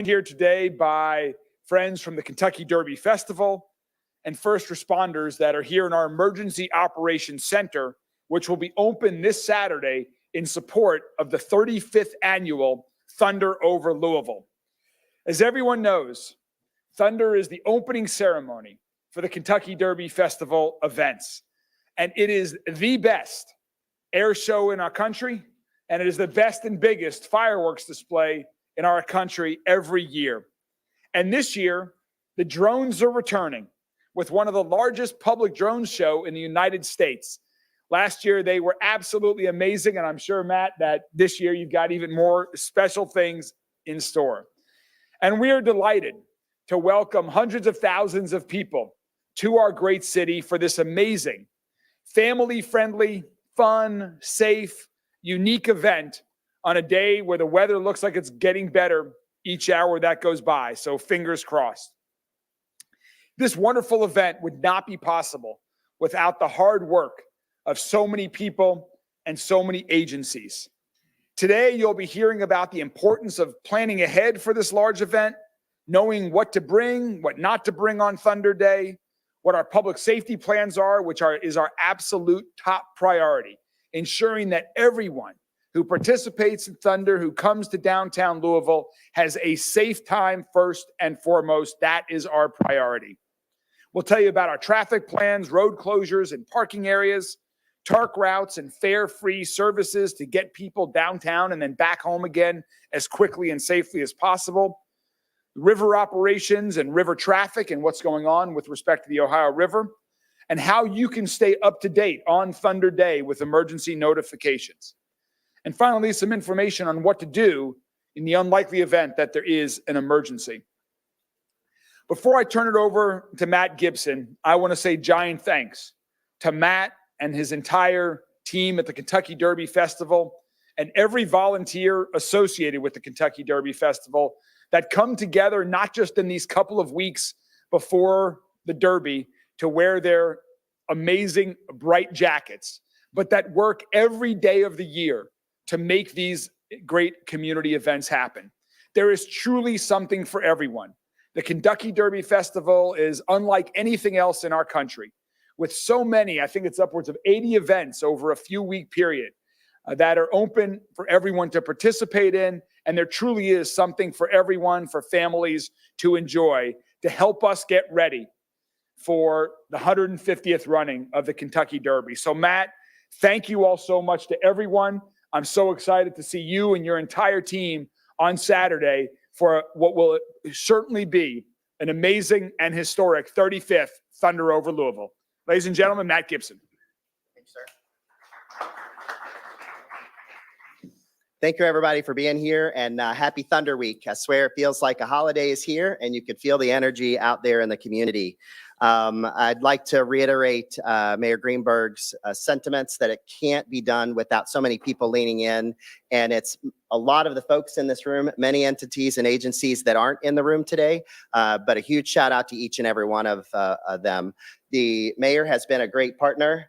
Here today by friends from the Kentucky Derby Festival and first responders that are here in our Emergency Operations Center, which will be open this Saturday in support of the 35th annual Thunder Over Louisville. As everyone knows, Thunder is the opening ceremony for the Kentucky Derby Festival events, and it is the best air show in our country, and it is the best and biggest fireworks display in our country every year. And this year, the drones are returning with one of the largest public drone show in the United States. Last year, they were absolutely amazing, and I'm sure, Matt, that this year you've got even more special things in store. And we are delighted to welcome hundreds of thousands of people to our great city for this amazing, family-friendly, fun, safe, unique event on a day where the weather looks like it's getting better each hour that goes by. So fingers crossed. This wonderful event would not be possible without the hard work of so many people and so many agencies. Today, you'll be hearing about the importance of planning ahead for this large event, knowing what to bring, what not to bring on Thunder Day, what our public safety plans are, which is our absolute top priority, ensuring that everyone who participates in Thunder, who comes to downtown Louisville, has a safe time first and foremost. That is our priority. We'll tell you about our traffic plans, road closures and parking areas, TARC routes and fare-free services to get people downtown and then back home again as quickly and safely as possible, river operations and river traffic and what's going on with respect to the Ohio River, and how you can stay up to date on Thunder Day with emergency notifications. And finally, some information on what to do in the unlikely event that there is an emergency. Before I turn it over to Matt Gibson, I want to say giant thanks to Matt and his entire team at the Kentucky Derby Festival and every volunteer associated with the Kentucky Derby Festival that come together not just in these couple of weeks before the Derby to wear their amazing bright jackets, but that work every day of the year to make these great community events happen. There is truly something for everyone. The Kentucky Derby Festival is unlike anything else in our country, with so many, I think it's upwards of 80 events over a few-week period that are open for everyone to participate in, and there truly is something for everyone, for families to enjoy, to help us get ready for the 150th running of the Kentucky Derby. So, Matt, thank you all so much to everyone. I'm so excited to see you and your entire team on Saturday for what will certainly be an amazing and historic 35th Thunder Over Louisville. Ladies and gentlemen, Matt Gibson. Thank you, sir. Thank you, everybody, for being here, and happy Thunder Week. I swear it feels like a holiday is here, and you could feel the energy out there in the community. I'd like to reiterate Mayor Greenberg's sentiments that it can't be done without so many people leaning in. And it's a lot of the folks in this room, many entities and agencies that aren't in the room today, but a huge shout out to each and every one of them. The mayor has been a great partner.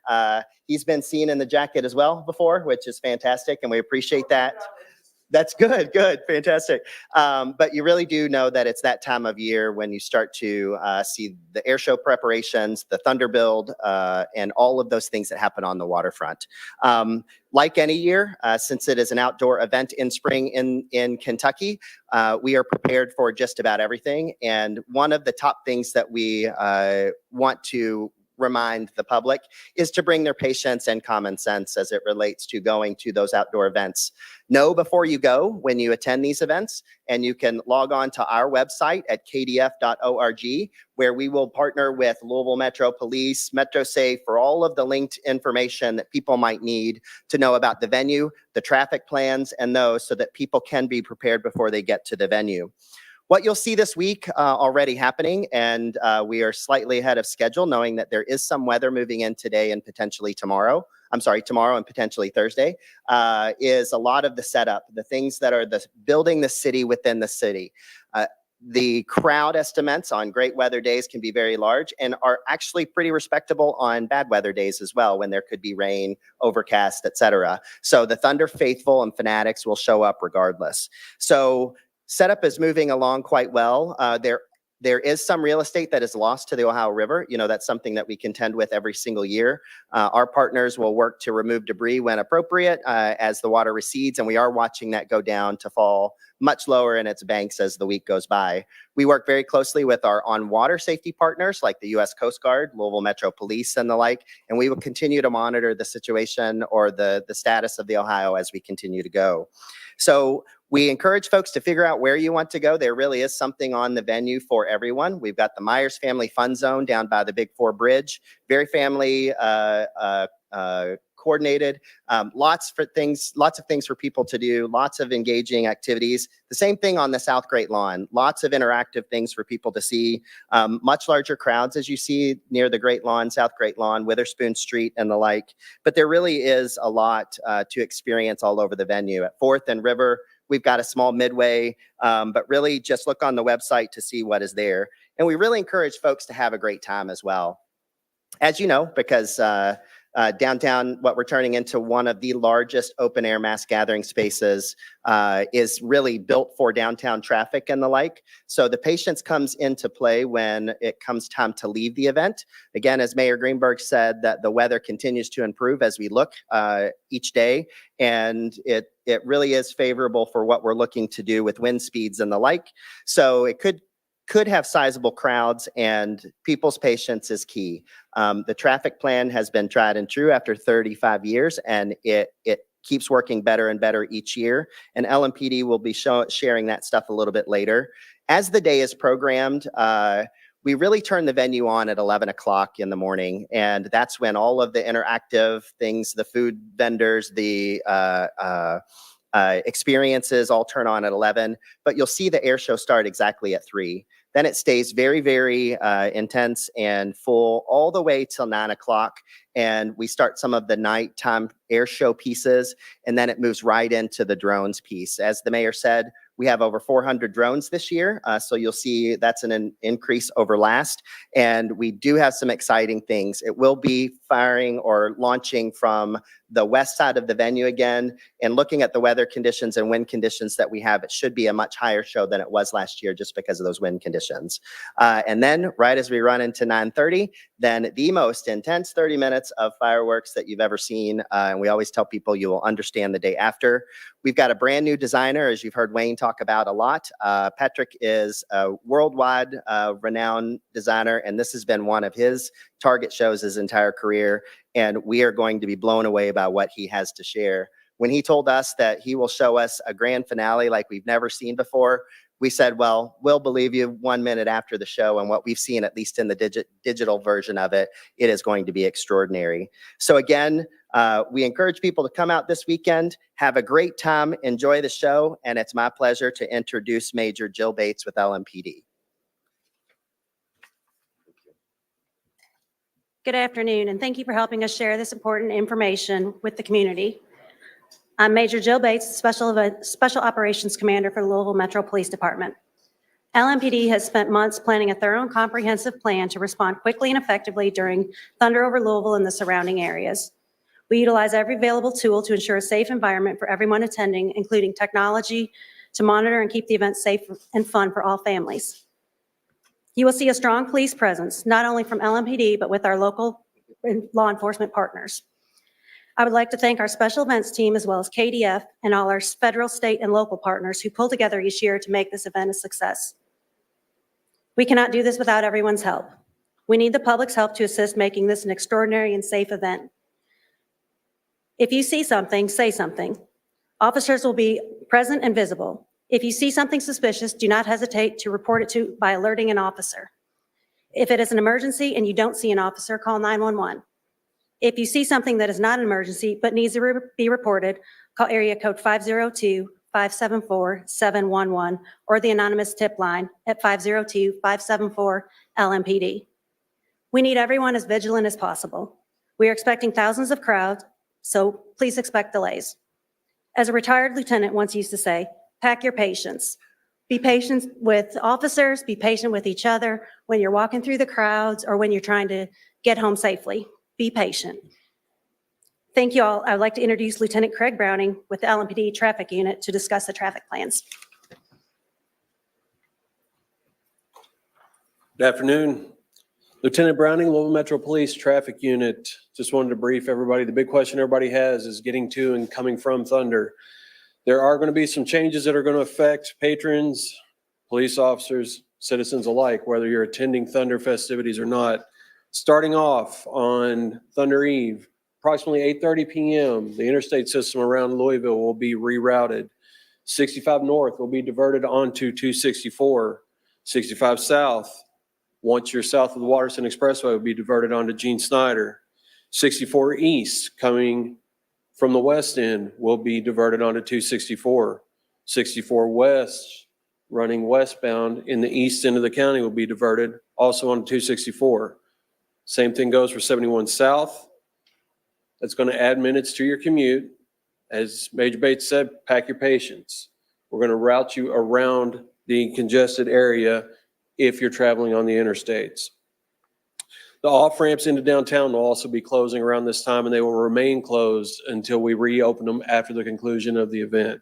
He's been seen in the jacket as well before, which is fantastic, and we appreciate that. That's good, fantastic. But you really do know that it's that time of year when you start to see the air show preparations, the Thunder build, and all of those things that happen on the waterfront. Like any year, since it is an outdoor event in spring in Kentucky, we are prepared for just about everything. And one of the top things that we want to remind the public is to bring their patience and common sense as it relates to going to those outdoor events. Know before you go when you attend these events, and you can log on to our website at kdf.org, where we will partner with Louisville Metro Police, MetroSafe, for all of the linked information that people might need to know about the venue, the traffic plans, and those, so that people can be prepared before they get to the venue. What you'll see this week already happening, and we are slightly ahead of schedule, knowing that there is some weather moving in today and potentially tomorrow. Tomorrow and potentially Thursday, is a lot of the setup, the things that are building the city within the city. The crowd estimates on great weather days can be very large and are actually pretty respectable on bad weather days as well, when there could be rain, overcast, etc. So the Thunder faithful and fanatics will show up regardless. So Setup is moving along quite well. There is some real estate that is lost to the Ohio River. You know, that's something that we contend with every single year. Our partners will work to remove debris when appropriate as the water recedes, and we are watching that go down to fall much lower in its banks as the week goes by. We work very closely with our on-water safety partners like the U.S. Coast Guard, Louisville Metro Police, and the like, and we will continue to monitor the situation or the status of the Ohio as we continue to go. So we encourage folks to figure out where you want to go. There really is something on the venue for everyone. We've got the Myers Family Fun Zone down by the Big Four Bridge, very family coordinated, lots of things for people to do, lots of engaging activities. The same thing on the South Great Lawn, lots of interactive things for people to see, much larger crowds as you see near the Great Lawn, South Great Lawn, Witherspoon Street and the like. But there really is a lot to experience all over the venue. At 4th and River, we've got a small midway, but really just look on the website to see what is there. And we really encourage folks to have a great time as well. As you know, because downtown, what we're turning into one of the largest open air mass gathering spaces is really built for downtown traffic and the like. So the patience comes into play when it comes time to leave the event. Again, as Mayor Greenberg said, that the weather continues to improve as we look each day. And it really is favorable for what we're looking to do with wind speeds and the like. So it could have sizable crowds, and people's patience is key. The traffic plan has been tried and true after 35 years, and it keeps working better and better each year. And LMPD will be sharing that stuff a little bit later. As the day is programmed, we really turn the venue on at 11 o'clock in the morning, and that's when all of the interactive things, the food vendors, the experiences all turn on at 11, but you'll see the air show start exactly at 3. Then it stays very, very intense and full all the way till 9 o'clock. And we start some of the nighttime air show pieces, and then it moves right into the drones piece. As the mayor said, we have over 400 drones this year. So you'll see that's an increase over last. And we do have some exciting things. It will be firing or launching from the west side of the venue again. And looking at the weather conditions and wind conditions that we have, it should be a much higher show than it was last year just because of those wind conditions. And then right as we run into 9:30, then the most intense 30 minutes of fireworks that you've ever seen. And we always tell people you will understand the day after. We've got a brand new designer, as you've heard Wayne talk about a lot. Patrick is a worldwide renowned designer, and this has been one of his target shows his entire career. And we are going to be blown away by what he has to share. When he told us that he will show us a grand finale like we've never seen before, we said, well, we'll believe you 1 minute after the show, and what we've seen, at least in the digital version of it, it is going to be extraordinary. So again, we encourage people to come out this weekend, have a great time, enjoy the show, and it's my pleasure to introduce Major Jill Bates with LMPD. Good afternoon, and thank you for helping us share this important information with the community. I'm Major Jill Bates, Special Operations Commander for the Louisville Metro Police Department. LMPD has spent months planning a thorough and comprehensive plan to respond quickly and effectively during Thunder Over Louisville and the surrounding areas. We utilize every available tool to ensure a safe environment for everyone attending, including technology to monitor and keep the event safe and fun for all families. You will see a strong police presence, not only from LMPD, but with our local law enforcement partners. I would like to thank our special events team, as well as KDF and all our federal, state, and local partners who pull together each year to make this event a success. We cannot do this without everyone's help. We need the public's help to assist making this an extraordinary and safe event. If you see something, say something. Officers will be present and visible. If you see something suspicious, do not hesitate to report it by alerting an officer. If it is an emergency and you don't see an officer, call 911. If you see something that is not an emergency but needs to be reported, call area code 502-574-711 or the anonymous tip line at 502-574-LMPD. We need everyone as vigilant as possible. We are expecting thousands of crowds, so please expect delays. As a retired lieutenant once used to say, pack your patience. Be patient with officers, be patient with each other when you're walking through the crowds or when you're trying to get home safely. Be patient. Thank you all. I would like to introduce Lieutenant Craig Browning with the LMPD Traffic Unit to discuss the traffic plans. Good afternoon. Lieutenant Browning, Louisville Metro Police Traffic Unit. Just wanted to brief everybody. The big question everybody has is getting to and coming from Thunder. There are going to be some changes that are going to affect patrons, police officers, citizens alike, whether you're attending Thunder festivities or not. Starting off on Thunder Eve, approximately 8:30 p.m., the interstate system around Louisville will be rerouted. 65 North will be diverted onto 264. 65 South, once you're south of the Waterson Expressway, will be diverted onto Gene Snyder. 64 East, coming from the west end, will be diverted onto 264. 64 West, running westbound in the east end of the county, will be diverted also onto 264. Same thing goes for 71 South. That's going to add minutes to your commute. As Major Bates said, pack your patience. We're going to route you around the congested area if you're traveling on the interstates. The off-ramps into downtown will also be closing around this time, and they will remain closed until we reopen them after the conclusion of the event.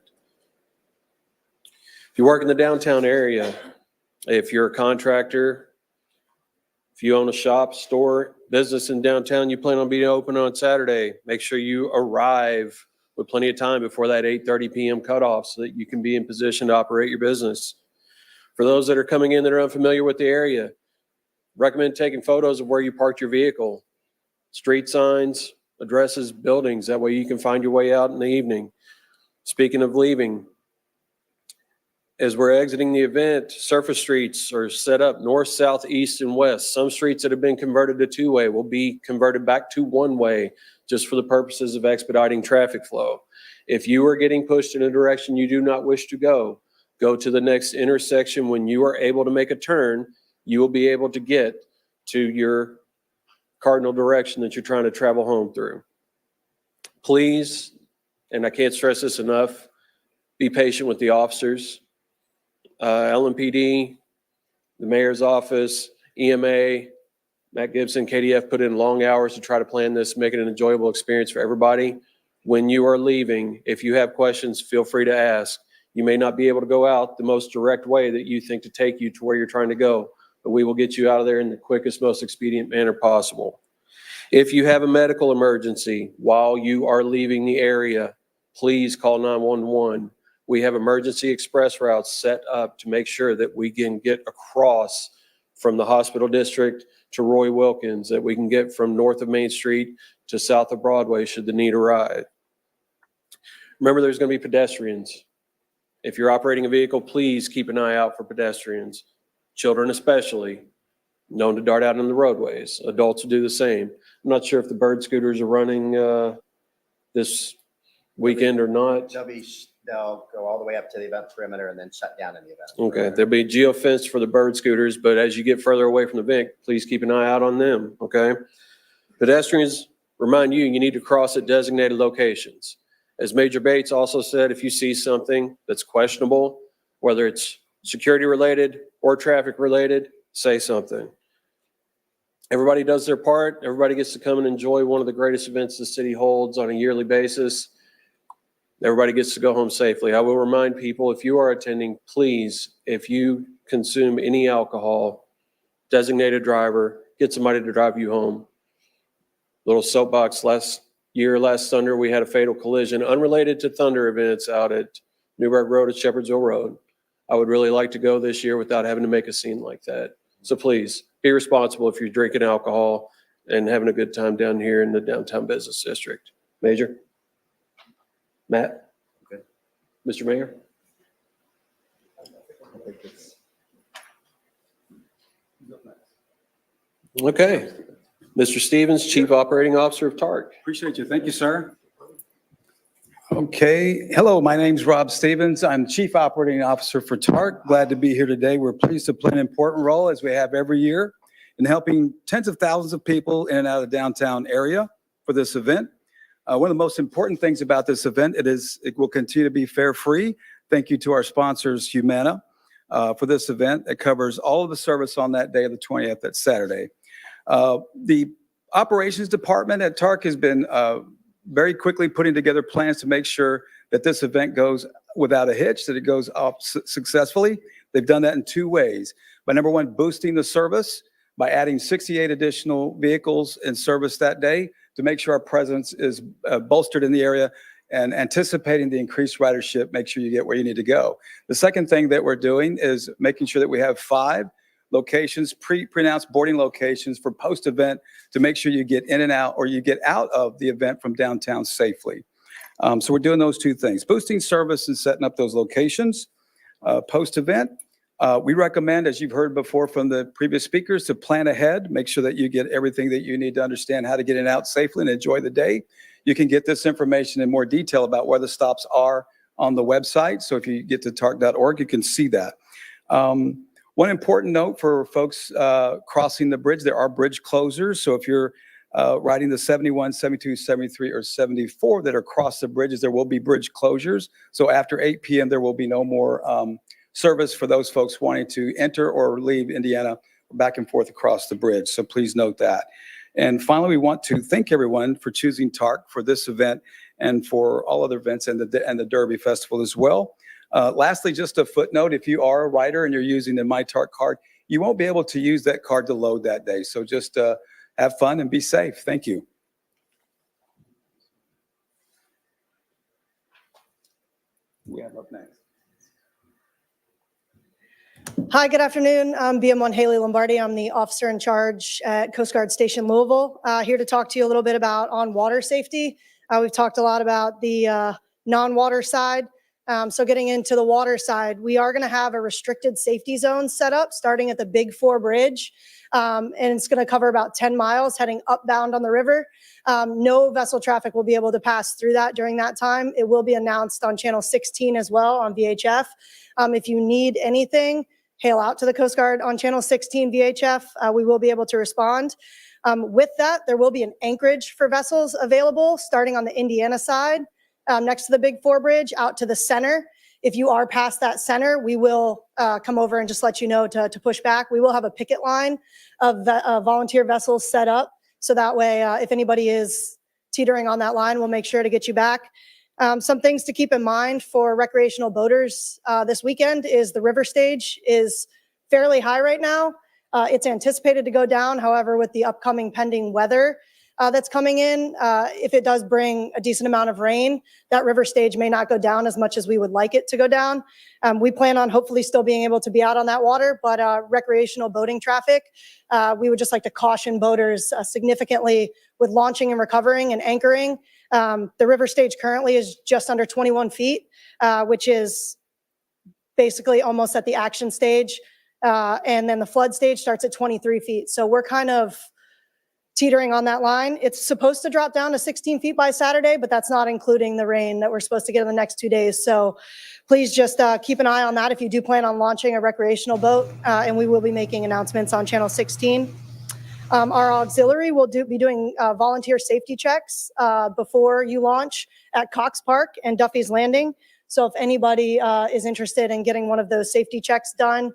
If you work in the downtown area, if you're a contractor, if you own a shop, store, business in downtown, you plan on being open on Saturday, make sure you arrive with plenty of time before that 8:30 p.m. cutoff so that you can be in position to operate your business. For those that are coming in that are unfamiliar with the area, recommend taking photos of where you parked your vehicle, street signs, addresses, buildings. That way you can find your way out in the evening. Speaking of leaving, as we're exiting the event, surface streets are set up north, south, east, and west. Some streets that have been converted to two-way will be converted back to one-way just for the purposes of expediting traffic flow. If you are getting pushed in a direction you do not wish to go to the next intersection. When you are able to make a turn, you will be able to get to your cardinal direction that you're trying to travel home through. Please, and I can't stress this enough, be patient with the officers. LMPD, the mayor's office, EMA, Matt Gibson, KDF put in long hours to try to plan this, make it an enjoyable experience for everybody. When you are leaving, if you have questions, feel free to ask. You may not be able to go out the most direct way that you think to take you to where you're trying to go, but we will get you out of there in the quickest, most expedient manner possible. If you have a medical emergency while you are leaving the area, please call 911. We have emergency express routes set up to make sure that we can get across from the hospital district to Roy Wilkins, that we can get from north of Main Street to south of Broadway should the need arise. Remember, there's going to be pedestrians. If you're operating a vehicle, please keep an eye out for pedestrians, children especially, known to dart out on the roadways. Adults will do the same. I'm not sure if the bird scooters are running this weekend or not. They'll go all the way up to the event perimeter and then shut down in the event. Okay, there'll be geofenced for the bird scooters, but as you get further away from the event, please keep an eye out on them, okay? Pedestrians, remind you, you need to cross at designated locations. As Major Bates also said, if you see something that's questionable, whether it's security related or traffic related, say something. Everybody does their part. Everybody gets to come and enjoy one of the greatest events the city holds on a yearly basis. Everybody gets to go home safely. I will remind people, if you are attending, please, if you consume any alcohol, designated driver, get somebody to drive you home. Little soapbox, last Thunder, we had a fatal collision unrelated to Thunder events out at Newburgh Road at Shepherdsville Road. I would really like to go this year without having to make a scene like that. So please be responsible if you're drinking alcohol and having a good time down here in the downtown business district. Major? Matt? Okay. Mr. Mayor? Okay. Mr. Stevens, Chief Operating Officer of TARC. Appreciate you. Thank you, sir. Okay. Hello, my name's Rob Stevens. I'm Chief Operating Officer for TARC. Glad to be here today. We're pleased to play an important role, as we have every year, in helping tens of thousands of people in and out of the downtown area for this event. One of the most important things about this event, it will continue to be fare free. Thank you to our sponsors, Humana, for this event. It covers all of the service on that day of the 20th, that's Saturday. The operations department at TARC has been very quickly putting together plans to make sure that this event goes without a hitch, that it goes off successfully. They've done that in two ways. By number one, boosting the service by adding 68 additional vehicles in service that day to make sure our presence is bolstered in the area, and anticipating the increased ridership, make sure you get where you need to go. The second thing that we're doing is making sure that we have 5 locations, pre-announced boarding locations for post-event to make sure you get in and out, or you get out of the event from downtown safely. So we're doing those two things, boosting service and setting up those locations. Post-event, we recommend, as you've heard before from the previous speakers, to plan ahead, make sure that you get everything that you need to understand how to get in and out safely and enjoy the day. You can get this information in more detail about where the stops are on the website. So if you get to tarc.org, you can see that. One important note for folks crossing the bridge, there are bridge closures. So if you're riding the 71, 72, 73, or 74 that are across the bridges, there will be bridge closures. So after 8 p.m., there will be no more service for those folks wanting to enter or leave Indiana back and forth across the bridge. So please note that. And finally, we want to thank everyone for choosing TARC for this event and for all other events and the Derby Festival as well. Lastly, just a footnote, if you are a rider and you're using the MyTARC card, you won't be able to use that card to load that day. So just have fun and be safe. Thank you. We have up next. Hi, good afternoon. I'm BM1 Haley Lombardi. I'm the officer in charge at Coast Guard Station Louisville. Here to talk to you a little bit about on-water safety. We've talked a lot about the non-water side. So getting into the water side, we are going to have a restricted safety zone set up starting at the Big 4 Bridge. And it's going to cover about 10 miles heading upbound on the river. No vessel traffic will be able to pass through that during that time. It will be announced on Channel 16 as well on VHF. If you need anything, hail out to the Coast Guard on Channel 16 VHF. We will be able to respond. With that, there will be an anchorage for vessels available starting on the Indiana side next to the Big 4 Bridge out to the center. If you are past that center, we will come over and just let you know to push back. We will have a picket line of volunteer vessels set up. So that way, if anybody is teetering on that line, we'll make sure to get you back. Some things to keep in mind for recreational boaters this weekend is the river stage is fairly high right now. It's anticipated to go down. However, with the upcoming pending weather that's coming in, if it does bring a decent amount of rain, that river stage may not go down as much as we would like it to go down. We plan on hopefully still being able to be out on that water, but recreational boating traffic, we would just like to caution boaters significantly with launching and recovering and anchoring. The river stage currently is just under 21 feet, which is basically almost at the action stage. And then the flood stage starts at 23 feet. So we're kind of teetering on that line. It's supposed to drop down to 16 feet by Saturday, but that's not including the rain that we're supposed to get in the next 2 days. So please just keep an eye on that if you do plan on launching a recreational boat, and we will be making announcements on Channel 16. Our auxiliary will be doing volunteer safety checks before you launch at Cox Park and Duffy's Landing. So if anybody is interested in getting one of those safety checks done,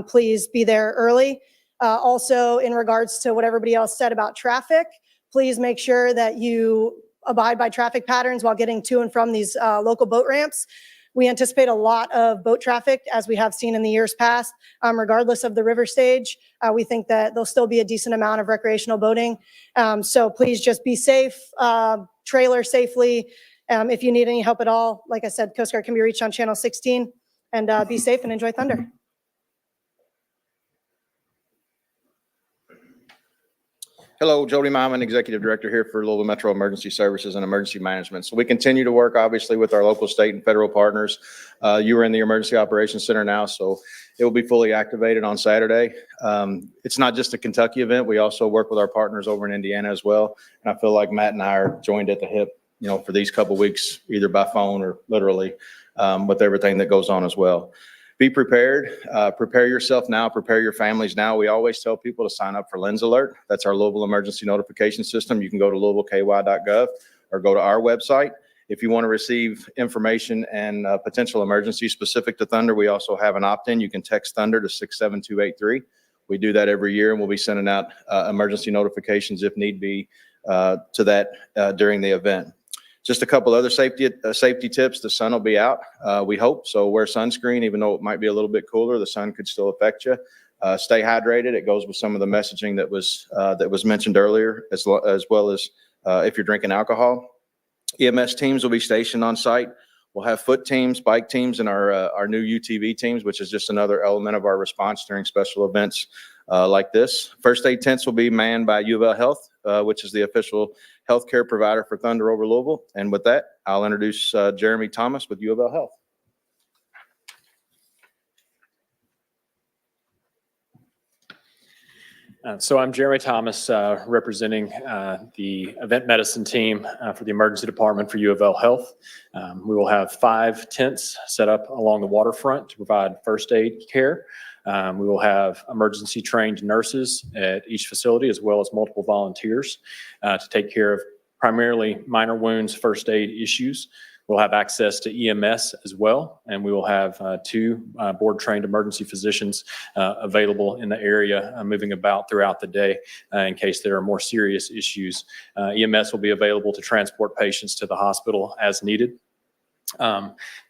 please be there early. Also, in regards to what everybody else said about traffic, please make sure that you abide by traffic patterns while getting to and from these local boat ramps. We anticipate a lot of boat traffic, as we have seen in the years past, regardless of the river stage. We think that there'll still be a decent amount of recreational boating. So please just be safe, trailer safely. If you need any help at all, like I said, Coast Guard can be reached on Channel 16. And be safe and enjoy Thunder. Hello, Jody Myman, Executive Director here for Louisville Metro Emergency Services and Emergency Management. So we continue to work, obviously, with our local, state, and federal partners. You are in the Emergency Operations Center now, so it will be fully activated on Saturday. It's not just a Kentucky event. We also work with our partners over in Indiana as well. And I feel like Matt and I are joined at the hip, you know, for these couple of weeks, either by phone or literally with everything that goes on as well. Be prepared. Prepare yourself now. Prepare your families now. We always tell people to sign up for Lens Alert. That's our Louisville Emergency Notification System. You can go to louisvilleky.gov or go to our website. If you want to receive information and potential emergencies specific to Thunder, we also have an opt-in. You can text Thunder to 67283. We do that every year, and we'll be sending out emergency notifications if need be to that during the event. Just a couple other safety tips. The sun will be out, we hope. So wear sunscreen, even though it might be a little bit cooler, the sun could still affect you. Stay hydrated. It goes with some of the messaging that was mentioned earlier, as well as if you're drinking alcohol. EMS teams will be stationed on site. We'll have foot teams, bike teams, and our new UTV teams, which is just another element of our response during special events like this. First aid tents will be manned by U of L Health, which is the official healthcare provider for Thunder Over Louisville. And with that, I'll introduce Jeremy Thomas with U of L Health. So I'm Jeremy Thomas, representing the event medicine team for the emergency department for U of L Health. We will have 5 tents set up along the waterfront to provide first aid care. We will have emergency trained nurses at each facility, as well as multiple volunteers to take care of primarily minor wounds, first aid issues. We'll have access to EMS as well, and we will have 2 board-trained emergency physicians available in the area, moving about throughout the day in case there are more serious issues. EMS will be available to transport patients to the hospital as needed.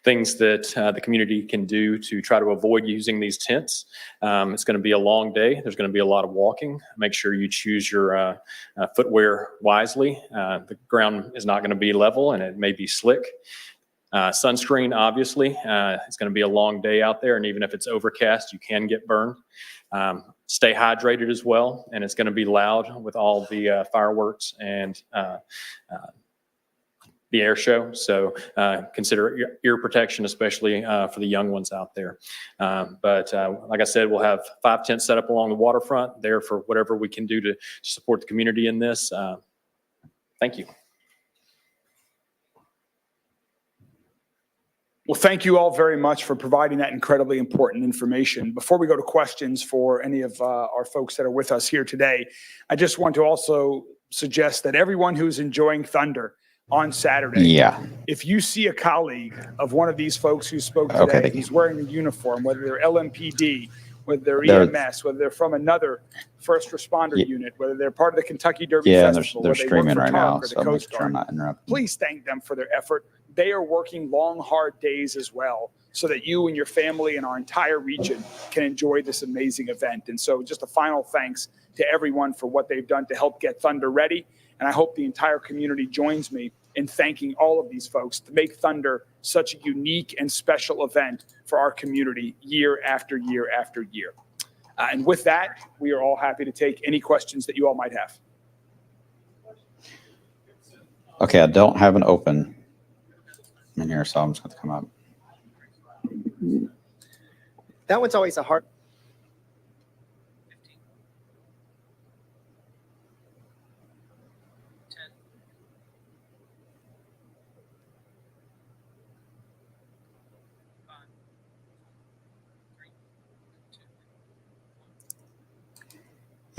Things that the community can do to try to avoid using these tents. It's going to be a long day. There's going to be a lot of walking. Make sure you choose your footwear wisely. The ground is not going to be level and it may be slick. Sunscreen, obviously, it's going to be a long day out there, and even if it's overcast, you can get burned. Stay hydrated as well, and it's going to be loud with all the fireworks and the air show. So consider ear protection, especially for the young ones out there. But like I said, we'll have 5 tents set up along the waterfront there for whatever we can do to support the community in this. Thank you. Well, thank you all very much for providing that incredibly important information. Before we go to questions for any of our folks that are with us here today, I just want to also suggest that everyone who's enjoying Thunder on Saturday, if you see a colleague of one of these folks who spoke today, who's wearing a uniform, whether they're LMPD, whether they're EMS, whether they're from another first responder unit, whether they're part of the Kentucky Derby Festival, they're whether they streaming work for right now, TARC or the so make Coast sure I'm Guard, not interrupting. please thank them for their effort. They are working long, hard days as well, so that you and your family and our entire region can enjoy this amazing event. And so just a final thanks to everyone for what they've done to help get Thunder ready. And I hope the entire community joins me in thanking all of these folks to make Thunder such a unique and special event for our community year after year after year. And with that, we are all happy to take any questions that you all might have. Okay, I don't have an open in here, so I'm just going to come up. That one's always a hard.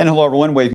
And hello, everyone.